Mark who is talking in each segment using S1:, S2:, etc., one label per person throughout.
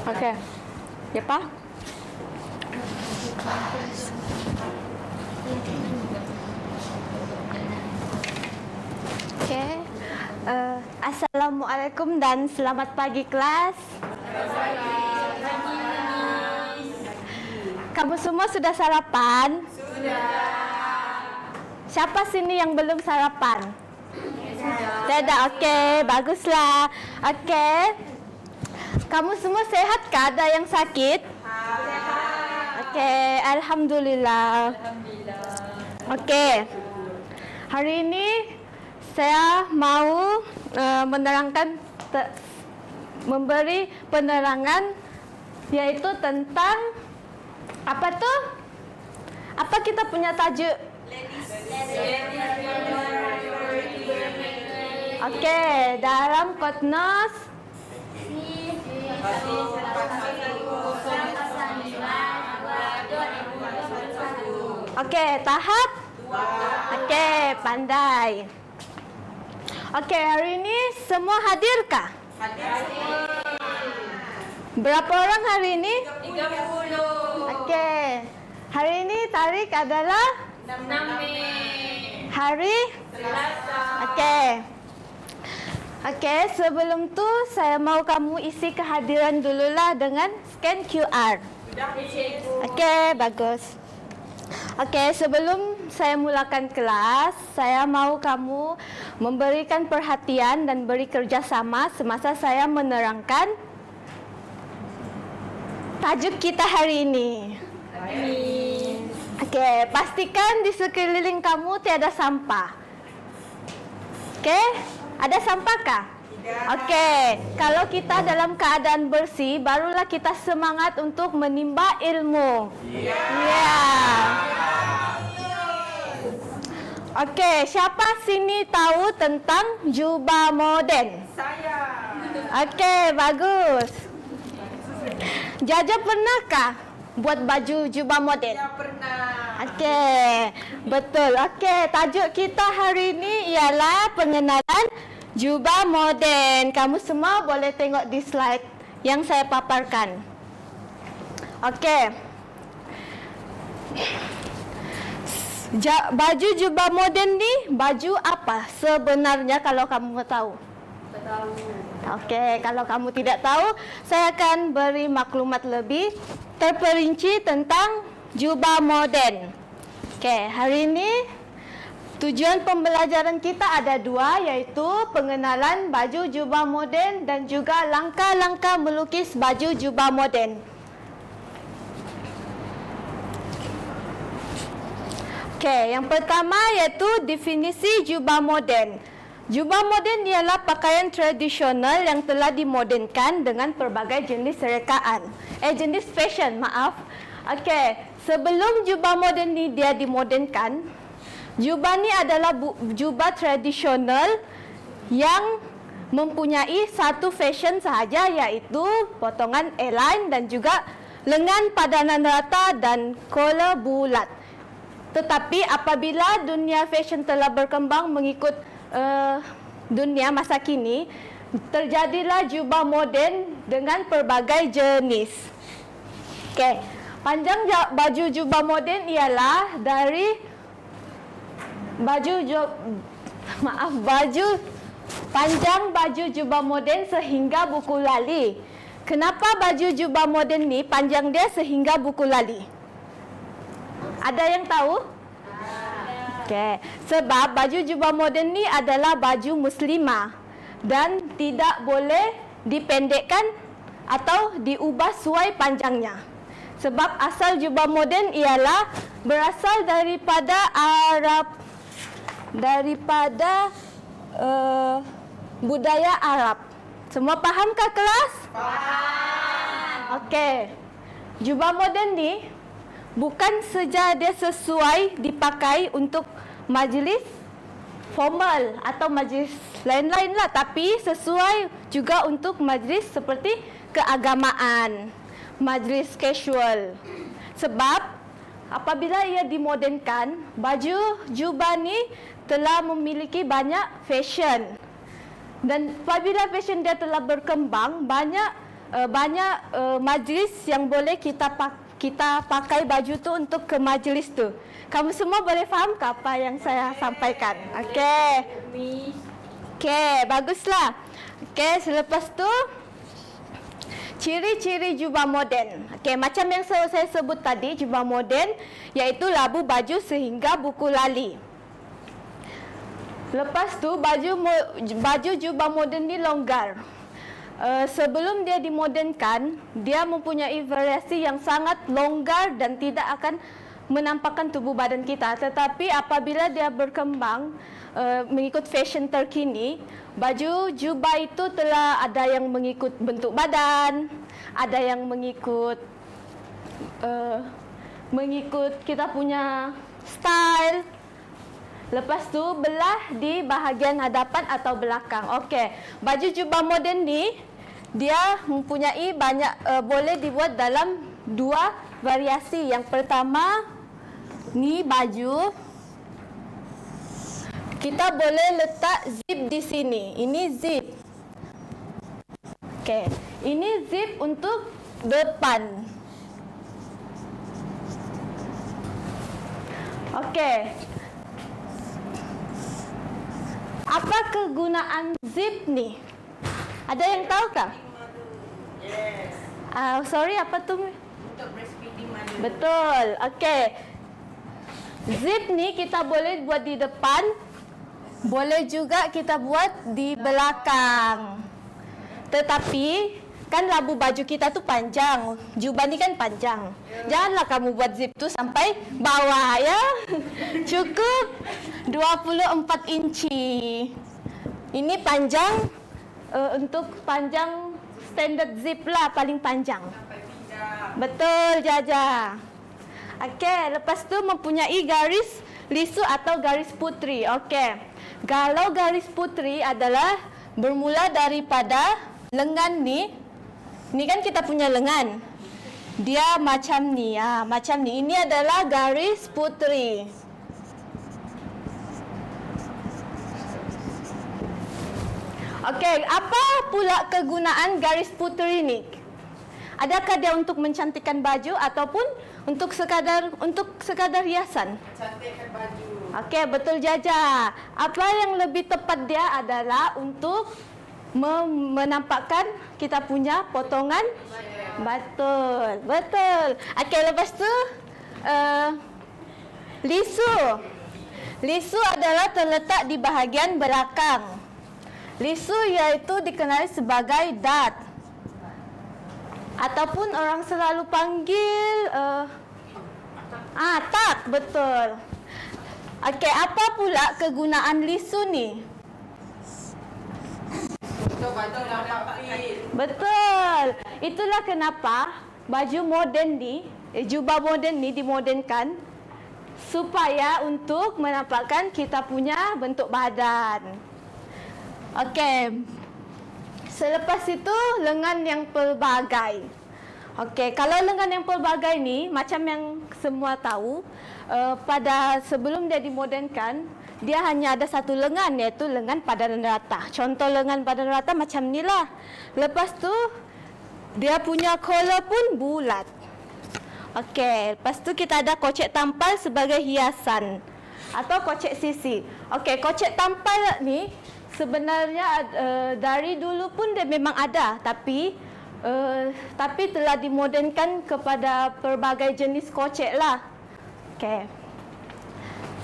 S1: Okey. Ya, Pak? Okey. Assalamualaikum dan selamat pagi kelas. Kamu semua sudah sarapan? Sudah. Siapa sini yang belum sarapan? Tidak. Okey, baguslah. Okey. Kamu semua sehat kah? Ada yang sakit? Okey, alhamdulillah. Okey. Hari ini saya mau memberi penerangan yaitu tentang apa tuh? Apa kita punya tajuk? Okey, dalam Kotnos Okey, tahap 2. Okey, pandai. Okey, hari ini semua hadirkah? Hadir. Berapa orang hari ini? 30. Okey. Hari ini tarikh adalah 6 Mei. Hari Selasa. Okey. Okey, sebelum tu saya mau kamu isi kehadiran dululah dengan scan QR. Sudah, Cikgu. Okey, bagus. Okey, sebelum saya mulakan kelas, saya mau kamu memberikan perhatian dan beri kerjasama semasa saya menerangkan tajuk kita hari ini. Okey, pastikan di sekeliling kamu tiada sampah. Okey, ada sampah kah? Okey, kalau kita dalam keadaan bersih, barulah kita semangat untuk menimba ilmu. Ya. Okey, siapa sini tahu tentang jubah moden? Saya. Okey, bagus. Jaja pernahkah buat baju jubah moden? Ya, pernah. Okey, betul. Okey, tajuk kita hari ini ialah pengenalan jubah moden. Kamu semua boleh tengok di slide yang saya paparkan. Okey. Baju jubah moden ni baju apa sebenarnya kalau kamu tahu? Tahu. Okey, kalau kamu tidak tahu, saya akan beri maklumat lebih terperinci tentang jubah moden. Okey, hari ini tujuan pembelajaran kita ada dua, iaitu pengenalan baju jubah moden dan juga langkah-langkah melukis baju jubah moden. Okey, yang pertama iaitu definisi jubah moden. Jubah moden ialah pakaian tradisional yang telah dimodenkan dengan pelbagai jenis rekaan. Jenis fashion, maaf. Okey, sebelum jubah moden ni dia dimodenkan, jubah ni adalah jubah tradisional yang mempunyai satu fashion sahaja, iaitu potongan A-line dan juga lengan padanan rata dan collar bulat. Tetapi apabila dunia fashion telah berkembang mengikut dunia masa kini, terjadilah jubah moden dengan pelbagai jenis. Okey, panjang baju jubah moden ialah dari panjang baju jubah moden sehingga buku lali. Kenapa baju jubah moden ni panjang dia sehingga buku lali? Ada yang tahu? Okey, sebab baju jubah moden ni adalah baju muslimah dan tidak boleh dipendekkan atau diubah suai panjangnya. Sebab asal jubah moden ialah berasal daripada budaya Arab. Semua fahamkah kelas? Faham. Okey. Jubah moden ni bukan saja dia sesuai dipakai untuk majlis formal atau majlis lain-lain lah, tapi sesuai juga untuk majlis seperti keagamaan, majlis casual. Sebab apabila ia dimodenkan, baju jubah ni telah memiliki banyak fashion. Dan apabila fashion dia telah berkembang, banyak banyak majlis yang boleh kita pakai baju tu untuk ke majlis tu. Kamu semua boleh faham ke apa yang saya sampaikan? Okey. Okey, baguslah. Okey, selepas tu ciri-ciri jubah moden. Okey, macam yang saya sebut tadi, jubah moden iaitu labu baju sehingga buku lali. Lepas tu baju jubah moden ni longgar. Sebelum dia dimodenkan, dia mempunyai variasi yang sangat longgar dan tidak akan menampakkan tubuh badan kita. Tetapi apabila dia berkembang mengikut fashion terkini, baju jubah itu telah ada yang mengikut bentuk badan, ada yang mengikut kita punya style. Lepas tu belah di bahagian hadapan atau belakang. Okey, baju jubah moden ni dia mempunyai banyak boleh dibuat dalam dua variasi. Yang pertama ni baju kita boleh letak zip di sini. Ini zip. Okey, ini zip untuk depan. Okey. Apa kegunaan zip ni? Ada yang tahu kah?
S2: Yes.
S1: Sorry, apa tu?
S2: Untuk breastfeeding mother.
S1: Betul. Okey. Zip ni kita boleh buat di depan, boleh juga kita buat di belakang. Tetapi kan labu baju kita tu panjang, jubah ni kan panjang. Janganlah kamu buat zip tu sampai bawah ya. Cukup 24 inci. Ini panjang untuk panjang standard zip lah, paling panjang.
S2: Sampai pinggang.
S1: Betul, Jaja. Okey, lepas tu mempunyai garis lisu atau garis putri. Okey. Kalau garis putri adalah bermula daripada lengan ni. Ni kan kita punya lengan. Dia macam ni, macam ni. Ini adalah garis putri. Okey, apa pula kegunaan garis putri ni? Adakah dia untuk mencantikkan baju ataupun untuk sekadar hiasan?
S2: Cantikkan baju.
S1: Okey, betul Jaja. Apa yang lebih tepat dia adalah untuk menampakkan kita punya potongan. Betul, betul. Okey, lepas tu lisu. Lisu adalah terletak di bahagian belakang. Lisu iaitu dikenali sebagai dart. Ataupun orang selalu panggil tak, betul. Okey, apa pula kegunaan lisu ni?
S2: Untuk baju nampak fit.
S1: Betul. Itulah kenapa baju moden ni, jubah moden ni dimodenkan supaya untuk menampakkan kita punya bentuk badan. Okey. Selepas itu lengan yang pelbagai. Okey, kalau lengan yang pelbagai ni macam yang semua tahu, pada sebelum dia dimodenkan, dia hanya ada satu lengan, iaitu lengan padan rata. Contoh lengan padan rata macam ni lah. Lepas tu dia punya collar pun bulat. Okey, lepas tu kita ada kocek tampal sebagai hiasan atau kocek sisi. Okey, kocek tampal ni sebenarnya dari dulu pun dia memang ada, tapi telah dimodenkan kepada pelbagai jenis kocek lah. Okey.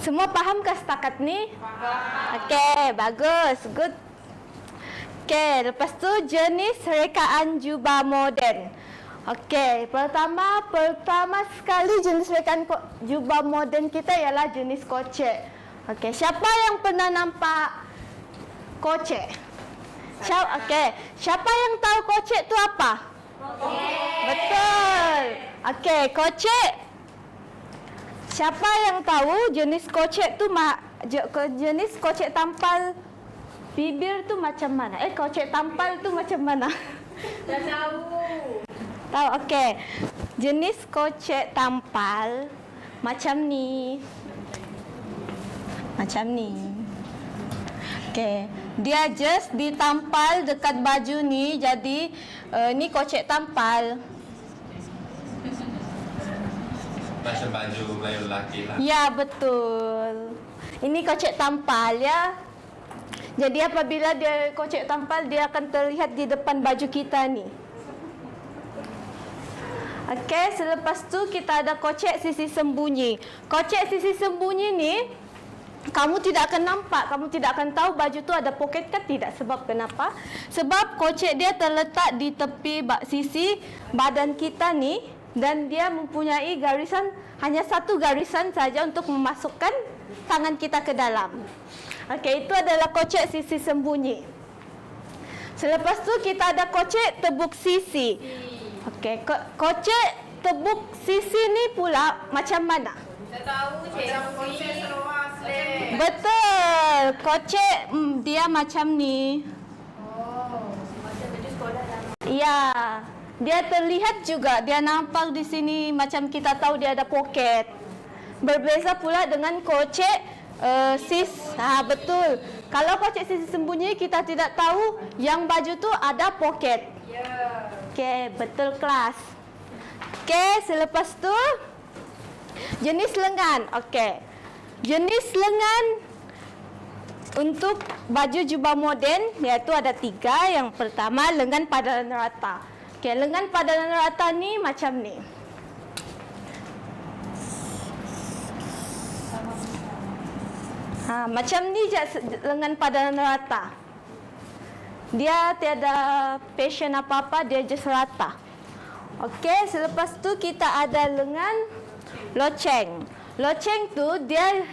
S1: Semua fahamkah setakat ni?
S2: Faham.
S1: Okey, bagus. Good. Okey, lepas tu jenis rekaan jubah moden. Okey, pertama sekali jenis rekaan jubah moden kita ialah jenis kocek. Okey, siapa yang pernah nampak kocek? Okey, siapa yang tahu kocek tu apa? Betul. Okey, kocek. Siapa yang tahu jenis kocek tu jenis kocek tampal bibir tu macam mana? Kocek tampal tu macam mana?
S2: Dah tahu.
S1: Tahu, okey. Jenis kocek tampal macam ni. Macam ni. Okey. Dia just ditampal dekat baju ni, jadi ni kocek tampal.
S3: Macam baju Melayu lelaki lah.
S1: Ya, betul. Ini kocek tampal ya. Jadi apabila dia kocek tampal, dia akan terlihat di depan baju kita ni. Okey, selepas tu kita ada kocek sisi sembunyi. Kocek sisi sembunyi ni kamu tidak akan nampak, kamu tidak akan tahu baju tu ada poket ke tidak. Sebab kenapa? Sebab kocek dia terletak di tepi sisi badan kita ni dan dia mempunyai garisan, hanya satu garisan saja untuk memasukkan tangan kita ke dalam. Okey, itu adalah kocek sisi sembunyi. Selepas tu kita ada kocek tebuk sisi. Okey, kocek tebuk sisi ni pula macam mana?
S2: Saya tahu macam kocek seluar sling.
S1: Betul. Kocek dia macam ni.
S2: Oh, macam baju sekolah dah.
S1: Ya. Dia terlihat juga, dia nampak di sini macam kita tahu dia ada poket. Berbeza pula dengan kocek betul. Kalau kocek sisi sembunyi kita tidak tahu yang baju tu ada poket.
S2: Ya.
S1: Okey, betul kelas. Okey, selepas tu jenis lengan. Okey. Jenis lengan untuk baju jubah moden iaitu ada 3. Yang pertama lengan padaran rata. Okey, lengan padaran rata ni macam ni. Macam ni je lengan padaran rata. Dia tiada fashion apa-apa, dia just rata. Okey, selepas tu kita ada lengan loceng. Loceng tu dia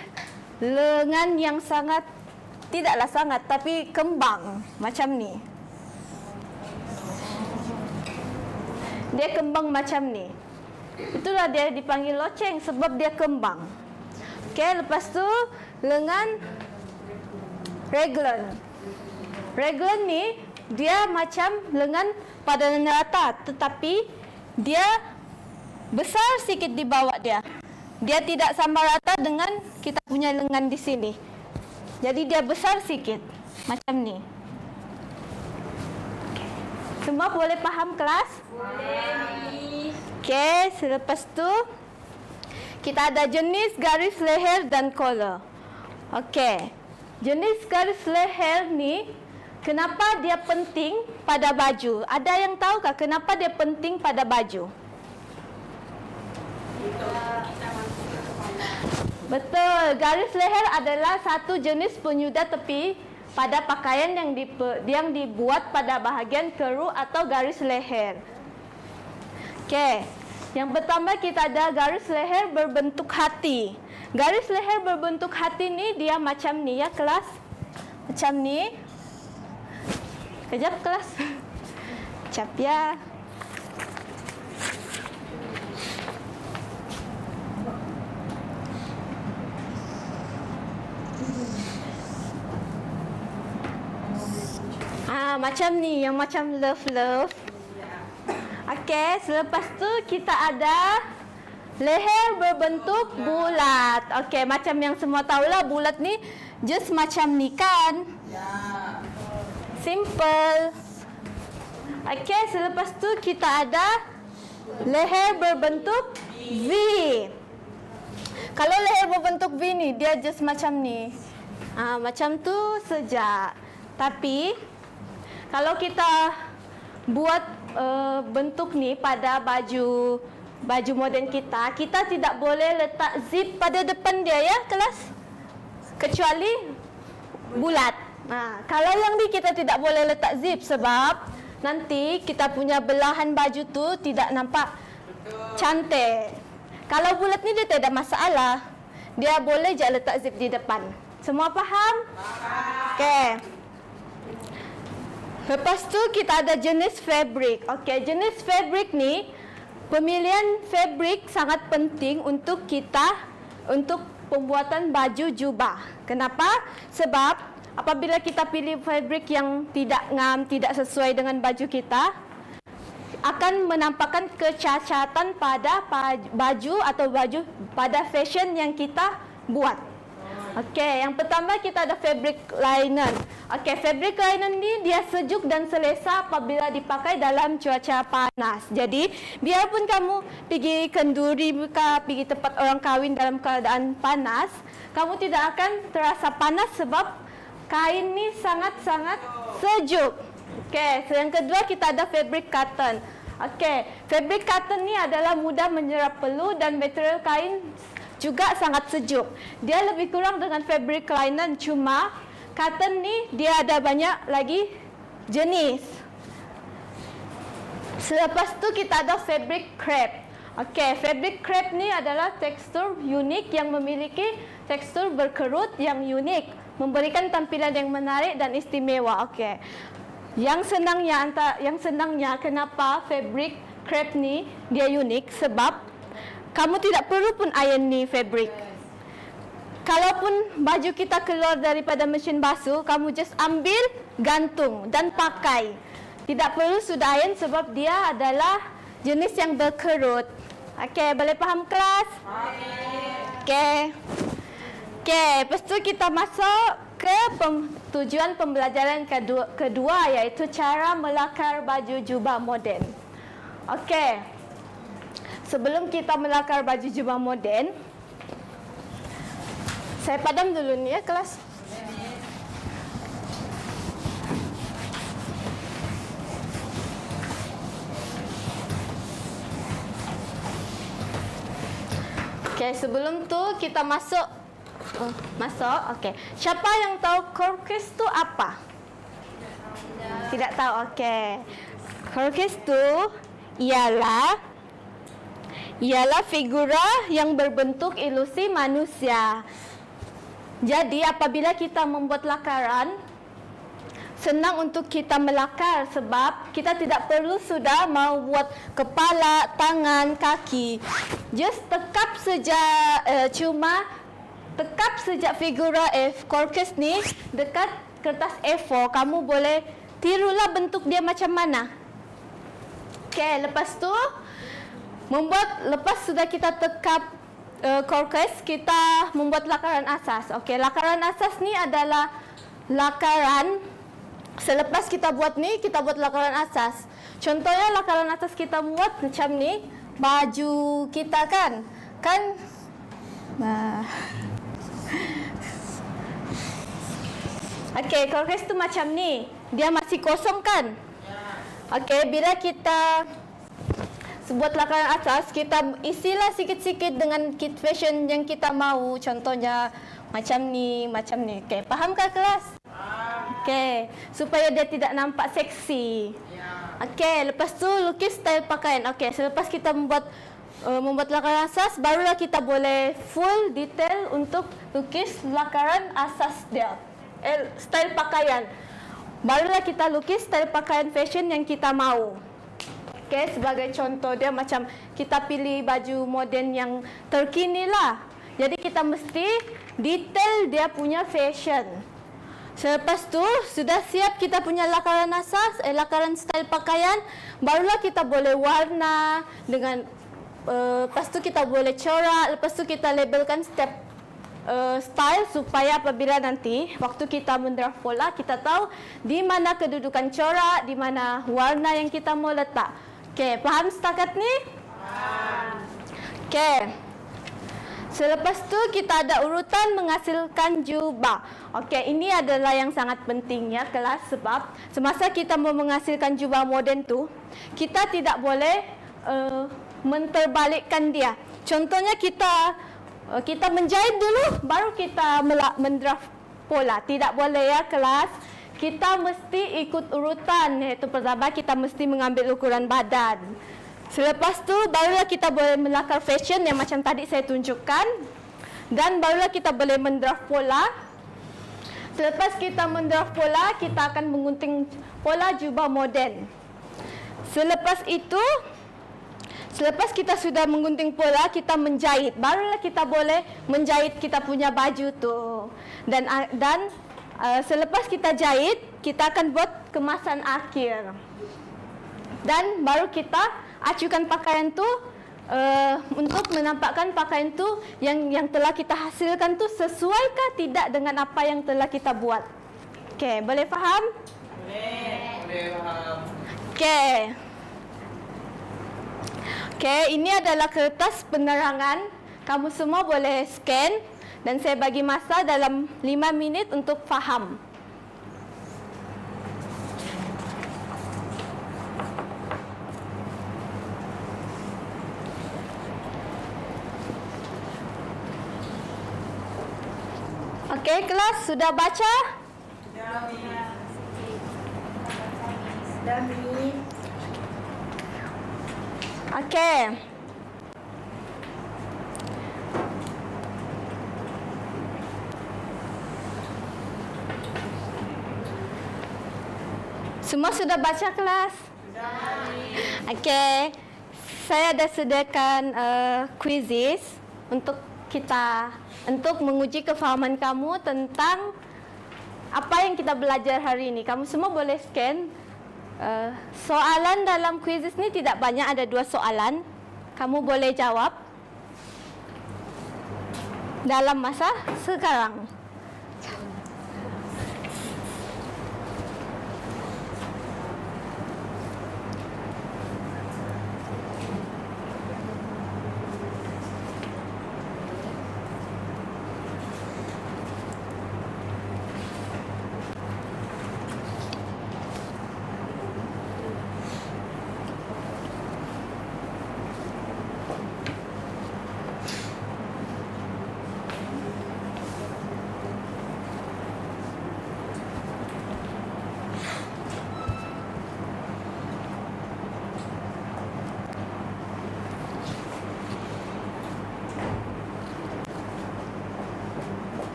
S1: lengan yang sangat, tidaklah sangat, tapi kembang macam ni. Dia kembang macam ni. Itulah dia dipanggil loceng sebab dia kembang. Okey, lepas tu lengan raglan. Raglan ni dia macam lengan padaran rata, tetapi dia besar sikit di bawah dia. Dia tidak sama rata dengan kita punya lengan di sini. Jadi dia besar sikit macam ni. Semua boleh faham kelas?
S2: Boleh.
S1: Okey, selepas tu kita ada jenis garis leher dan collar. Okey. Jenis garis leher ni kenapa dia penting pada baju? Ada yang tahukah kenapa dia penting pada baju? Betul, garis leher adalah satu jenis penyudah tepi pada pakaian yang dibuat pada bahagian keruh atau garis leher. Okey, yang pertama kita ada garis leher berbentuk hati. Garis leher berbentuk hati ni dia macam ni ya kelas. Macam ni. Kejap kelas. Kejap ya. Macam ni, yang macam love. Okey, selepas tu kita ada leher berbentuk bulat. Okey, macam yang semua tahulah bulat ni just macam ni kan?
S2: Ya.
S1: Simple. Okey, selepas tu kita ada leher berbentuk V. Kalau leher berbentuk V ni dia just macam ni. Macam tu saja. Tapi kalau kita buat bentuk ni pada baju moden kita, kita tidak boleh letak zip pada depan dia ya kelas. Kecuali bulat. Kalau yang ni kita tidak boleh letak zip sebab nanti kita punya belahan baju tu tidak nampak cantik. Kalau bulat ni dia tidak ada masalah. Dia boleh je letak zip di depan. Semua faham? Okey. Lepas tu kita ada jenis fabric. Okey, jenis fabric ni pemilihan fabric sangat penting untuk kita untuk pembuatan baju jubah. Kenapa? Sebab apabila kita pilih fabric yang tidak ngam, tidak sesuai dengan baju kita, akan menampakkan kecacatan pada baju atau baju pada fashion yang kita buat. Okey, yang pertama kita ada fabric linen. Okey, fabric linen ni dia sejuk dan selesa apabila dipakai dalam cuaca panas. Jadi, biarpun kamu pergi kenduri pergi tempat orang kahwin dalam keadaan panas, kamu tidak akan terasa panas sebab kain ni sangat-sangat sejuk. Okey, yang kedua kita ada fabric cotton. Okey, fabric cotton ni adalah mudah menyerap peluh dan material kain juga sangat sejuk. Dia lebih kurang dengan fabric linen, cuma cotton ni dia ada banyak lagi jenis. Selepas tu kita ada fabric crepe. Okey, fabric crepe ni adalah tekstur unik yang memiliki tekstur berkerut yang unik, memberikan tampilan yang menarik dan istimewa. Okey. Yang senangnya kenapa fabric crepe ni dia unik sebab kamu tidak perlu pun iron ni fabric. Kalaupun baju kita keluar daripada mesin basuh, kamu just ambil, gantung dan pakai. Tidak perlu sudah iron sebab dia adalah jenis yang berkerut. Okey, boleh faham kelas? Okey. Okey, lepas tu kita masuk ke tujuan pembelajaran kedua iaitu cara melakar baju jubah moden. Okey. Sebelum kita melakar baju jubah moden, saya padam dulu ni ya kelas. Okey, sebelum tu kita masuk. Okey. Siapa yang tahu Corkis tu apa? Tidak tahu. Okey. Corkis tu ialah figura yang berbentuk ilusi manusia. Jadi apabila kita membuat lakaran, senang untuk kita melakar sebab kita tidak perlu sudah mau buat kepala, tangan, kaki. Just tekap saja tekap sejak figura Corkis ni dekat kertas A4, kamu boleh tirulah bentuk dia macam mana. Okey, lepas tu lepas sudah kita tekap Corkis, kita membuat lakaran asas. Okey, lakaran asas ni adalah lakaran selepas kita buat ni, kita buat lakaran asas. Contohnya lakaran asas kita buat macam ni, baju kita kan. Okey, Corkis tu macam ni. Dia masih kosong kan? Okey, bila kita buat lakaran atas, kita isilah sikit-sikit dengan kit fashion yang kita mahu. Contohnya macam ni, macam ni. Okey, fahamkah kelas? Okey, supaya dia tidak nampak seksi. Okey, lepas tu lukis style pakaian. Okey, selepas kita membuat lakaran asas, barulah kita boleh full detail untuk lukis lakaran asas dia. Style pakaian. Barulah kita lukis style pakaian fashion yang kita mahu. Okay, sebagai contoh dia macam kita pilih baju moden yang terkini lah. Jadi kita mesti detail dia punya fashion. Selepas tu sudah siap kita punya lakaran asas, lakaran style pakaian, barulah kita boleh warna dengan lepas tu kita boleh corak, lepas tu kita labelkan step style supaya apabila nanti waktu kita mendraft pola kita tahu di mana kedudukan corak, di mana warna yang kita mau letak. Okey, faham setakat ni? Okey. Selepas tu kita ada urutan menghasilkan jubah. Okey, ini adalah yang sangat penting ya kelas sebab semasa kita mau menghasilkan jubah moden tu, kita tidak boleh menterbalikkan dia. Contohnya kita menjahit dulu baru kita mendraft pola. Tidak boleh ya kelas. Kita mesti ikut urutan, iaitu pertama kita mesti mengambil ukuran badan. Selepas tu barulah kita boleh melakar fashion yang macam tadi saya tunjukkan. Dan barulah kita boleh mendraft pola. Selepas kita mendraft pola, kita akan menggunting pola jubah moden. Selepas kita sudah menggunting pola, kita menjahit. Barulah kita boleh menjahit kita punya baju tu. Dan selepas kita jahit, kita akan buat kemasan akhir. Dan baru kita acukan pakaian tu untuk menampakkan pakaian tu yang telah kita hasilkan tu sesuaikah tidak dengan apa yang telah kita buat. Okey, boleh faham?
S2: Boleh faham.
S1: Okey. Okey, ini adalah kertas penerangan. Kamu semua boleh scan dan saya bagi masa dalam 5 minit untuk faham. Okey, kelas sudah baca? Okey. Semua sudah baca kelas? Okey. Saya ada sediakan quizzes untuk kita menguji kefahaman kamu tentang apa yang kita belajar hari ini. Kamu semua boleh scan. Soalan dalam quizzes ni tidak banyak, ada 2 soalan. Kamu boleh jawab dalam masa sekarang.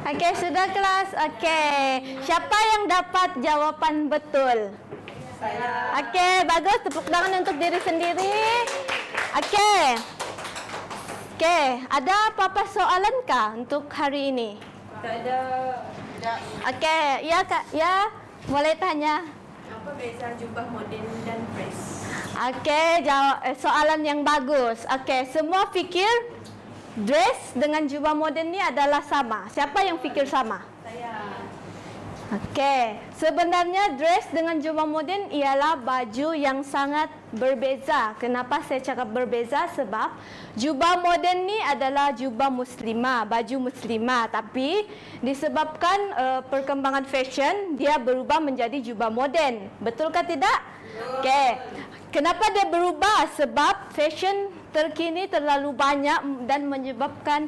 S1: Okey, sudah kelas? Okey. Siapa yang dapat jawapan betul? Saya. Okey, bagus. Tepuk tangan untuk diri sendiri. Okey. Okey, ada apa-apa soalan kah untuk hari ini?
S2: Tak ada. Tidak.
S1: Okey, ya Kak, ya. Boleh tanya.
S2: Apa beza jubah moden dan press?
S1: Okey, jawab soalan yang bagus. Okey, semua fikir dress dengan jubah moden ni adalah sama. Siapa yang fikir sama?
S2: Saya.
S1: Okey, sebenarnya dress dengan jubah moden ialah baju yang sangat berbeza. Kenapa saya cakap berbeza? Sebab jubah moden ni adalah jubah muslimah, baju muslimah. Tapi disebabkan perkembangan fashion, dia berubah menjadi jubah moden. Betulkah tidak? Okey. Kenapa dia berubah? Sebab fashion terkini terlalu banyak dan menyebabkan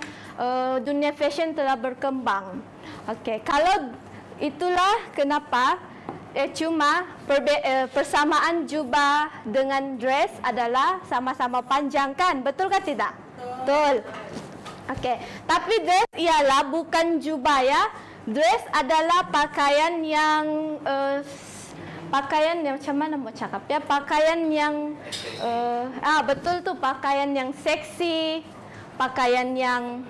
S1: dunia fashion telah berkembang. Okey, kalau itulah kenapa cuma persamaan jubah dengan dress adalah sama-sama panjang kan? Betulkah tidak? Betul. Okey, tapi dress ialah bukan jubah ya. Dress adalah pakaian yang macam mana mau cakap ya, pakaian yang betul tu, pakaian yang seksi, pakaian yang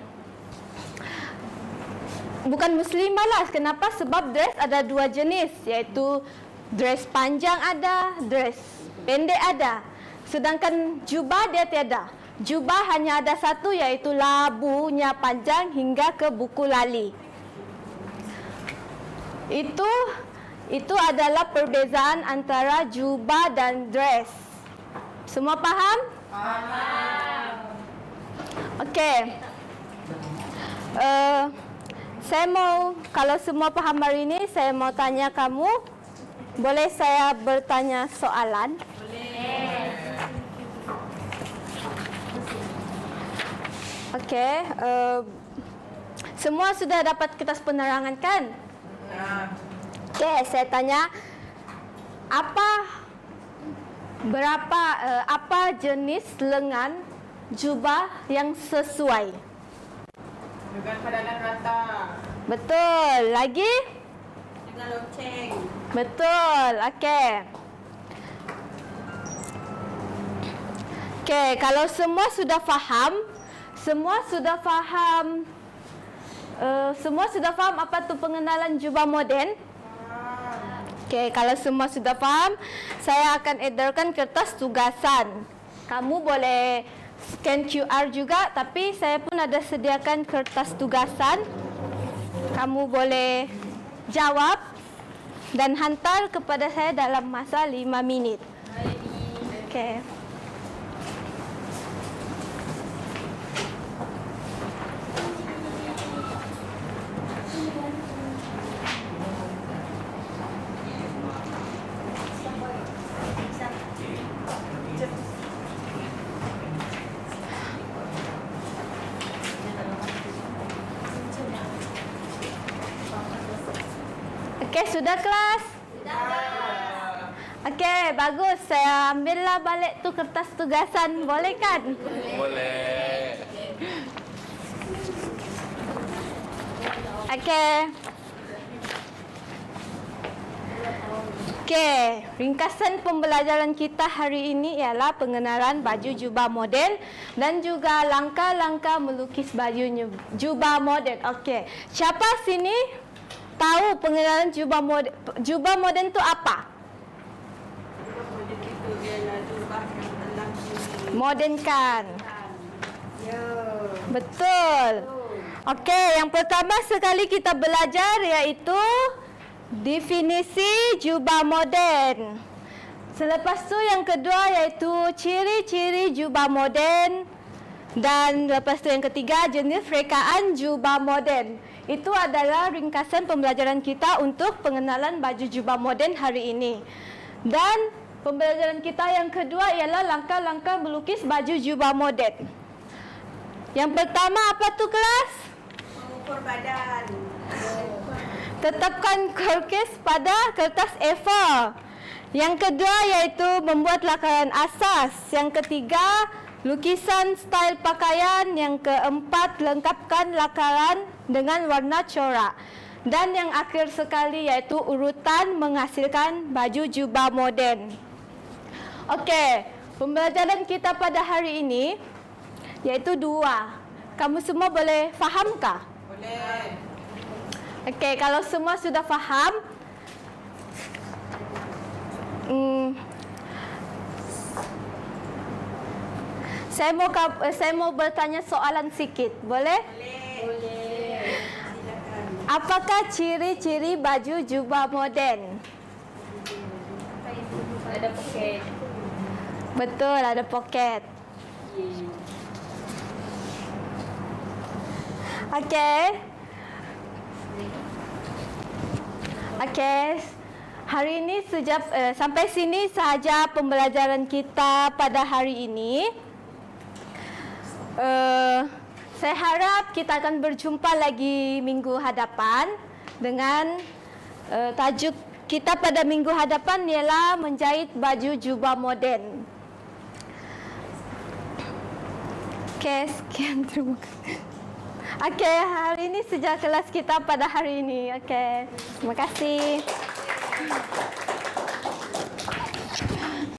S1: bukan muslimah lah. Kenapa? Sebab dress ada 2 jenis, iaitu dress panjang ada, dress pendek ada. Sedangkan jubah dia tiada. Jubah hanya ada satu, iaitu labunya panjang hingga ke buku lali. Itu adalah perbezaan antara jubah dan dress. Semua faham?
S2: Faham.
S1: Okey. Saya mau, kalau semua faham hari ini, saya mau tanya kamu. Boleh saya bertanya soalan?
S2: Boleh.
S1: Okey. Semua sudah dapat kertas penerangan kan? Okey, saya tanya, apa jenis lengan jubah yang sesuai?
S2: Dengan padanan rata.
S1: Betul. Lagi?
S2: Dengan lonceng.
S1: Betul. Okey. Okey, kalau semua sudah faham apa tu pengenalan jubah moden? Okey, kalau semua sudah faham, saya akan edarkan kertas tugasan. Kamu boleh scan QR juga, tapi saya pun ada sediakan kertas tugasan. Kamu boleh jawab dan hantar kepada saya dalam masa 5 minit. Okey. Okey, sudah kelas? Okey, bagus. Saya ambillah balik tu kertas tugasan. Boleh kan?
S3: Boleh.
S1: Okey. Okey, ringkasan pembelajaran kita hari ini ialah pengenalan baju jubah moden dan juga langkah-langkah melukis baju jubah moden. Okey, siapa sini tahu pengenalan jubah moden tu apa? Moden kan? Betul. Okey, yang pertama sekali kita belajar iaitu definisi jubah moden. Selepas tu yang kedua iaitu ciri-ciri jubah moden. Dan lepas tu yang ketiga jenis rekaan jubah moden. Itu adalah ringkasan pembelajaran kita untuk pengenalan baju jubah moden hari ini. Dan pembelajaran kita yang kedua ialah langkah-langkah melukis baju jubah moden. Yang pertama apa tu kelas?
S2: Mengukur badan.
S1: Tetapkan lukis pada kertas A4. Yang kedua iaitu membuat lakaran asas. Yang ketiga, lukisan style pakaian. Yang keempat, lengkapkan lakaran dengan warna corak. Dan yang akhir sekali iaitu urutan menghasilkan baju jubah moden. Okey, pembelajaran kita pada hari ini iaitu 2. Kamu semua boleh fahamkah?
S2: Boleh.
S1: Okey, kalau semua sudah faham, saya mau bertanya soalan sikit, boleh?
S2: Boleh. Silakan.
S1: Apakah ciri-ciri baju jubah moden?
S2: Ada poket.
S1: Betul, ada poket. Okey. Okey. Hari ini sampai sini sahaja pembelajaran kita pada hari ini. Saya harap kita akan berjumpa lagi minggu hadapan dengan tajuk kita pada minggu hadapan ialah menjahit baju jubah moden. Okey, sekian, terima kasih. Okey, hari ini sejak kelas kita pada hari ini. Okey, terima kasih.